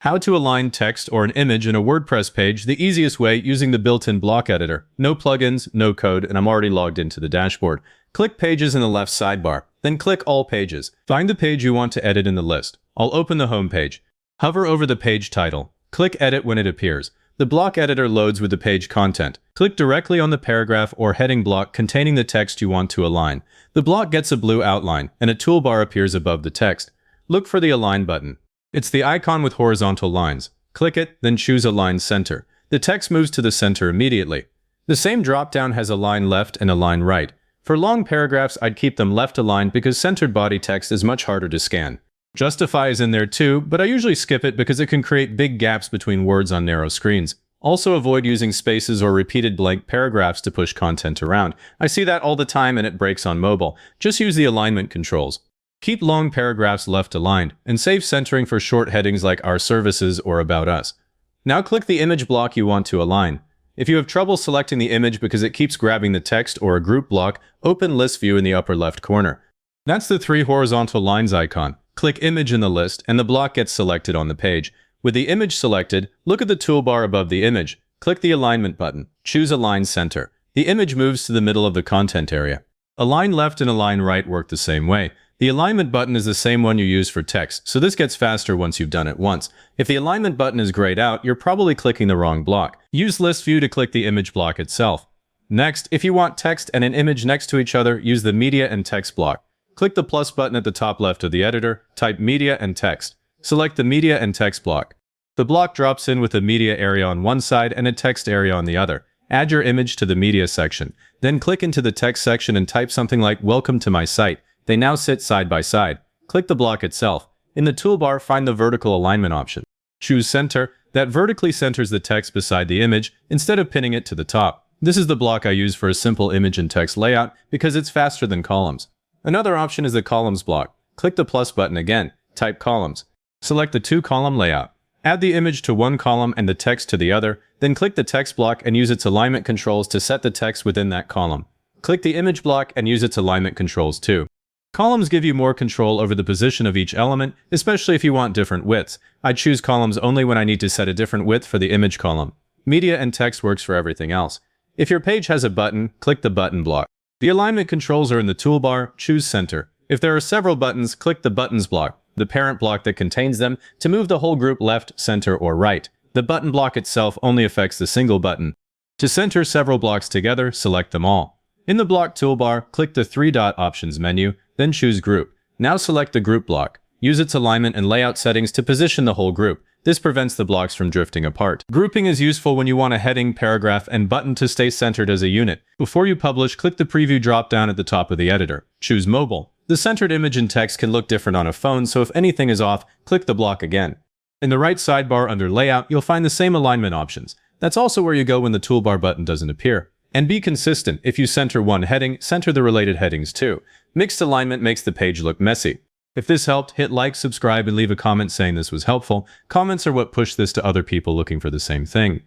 How to align text or an image in a WordPress page the easiest way using the built-in block editor. No plugins, no code, and I'm already logged into the dashboard. Click Pages in the left sidebar, then click All Pages. Find the page you want to edit in the list. I'll open the home page. Hover over the page title. Click Edit when it appears. The block editor loads with the page content. Click directly on the paragraph or heading block containing the text you want to align. The block gets a blue outline, and a toolbar appears above the text. Look for the Align button. It's the icon with horizontal lines. Click it, then choose Align Center. The text moves to the center immediately. The same drop-down has Align Left and Align Right. For long paragraphs, I'd keep them left aligned because centered body text is much harder to scan. Justify is in there too, but I usually skip it because it can create big gaps between words on narrow screens. Also avoid using spaces or repeated blank paragraphs to push content around. I see that all the time and it breaks on mobile. Just use the alignment controls. Keep long paragraphs left aligned, and save centering for short headings like Our Services or About Us. Now click the image block you want to align. If you have trouble selecting the image because it keeps grabbing the text or a group block, open List View in the upper left corner. That's the three horizontal lines icon. Click Image in the list, and the block gets selected on the page. With the image selected, look at the toolbar above the image. Click the Alignment button. Choose Align Center. The image moves to the middle of the content area. Align Left and Align Right work the same way. The alignment button is the same one you use for text, so this gets faster once you've done it once. If the alignment button is grayed out, you're probably clicking the wrong block. Use List View to click the image block itself. Next, if you want text and an image next to each other, use the Media and Text block. Click the plus button at the top left of the editor, type Media and Text. Select the Media and Text block. The block drops in with a media area on one side and a text area on the other. Add your image to the media section. Then click into the text section and type something like Welcome to my site. They now sit side by side. Click the block itself. In the toolbar, find the vertical alignment option. Choose Center. That vertically centers the text beside the image instead of pinning it to the top. This is the block I use for a simple image and text layout because it's faster than columns. Another option is the Columns block. Click the plus button again. Type Columns. Select the two-column layout. Add the image to one column and the text to the other, then click the text block and use its alignment controls to set the text within that column. Click the image block and use its alignment controls too. Columns give you more control over the position of each element, especially if you want different widths. I choose columns only when I need to set a different width for the image column. Media and text works for everything else. If your page has a button, click the button block. The alignment controls are in the toolbar. Choose Center. If there are several buttons, click the Buttons block, the parent block that contains them, to move the whole group left, center, or right. The button block itself only affects the single button. To center several blocks together, select them all. In the block toolbar, click the three-dot options menu, then choose Group. Now select the Group block. Use its alignment and layout settings to position the whole group. This prevents the blocks from drifting apart. Grouping is useful when you want a heading, paragraph, and button to stay centered as a unit. Before you publish, click the Preview drop-down at the top of the editor. Choose Mobile. The centered image and text can look different on a phone, so if anything is off, click the block again. In the right sidebar under Layout, you'll find the same alignment options. That's also where you go when the toolbar button doesn't appear. And be consistent. If you center one heading, center the related headings too. Mixed alignment makes the page look messy. If this helped, hit like, subscribe, and leave a comment saying this was helpful. Comments are what push this to other people looking for the same thing.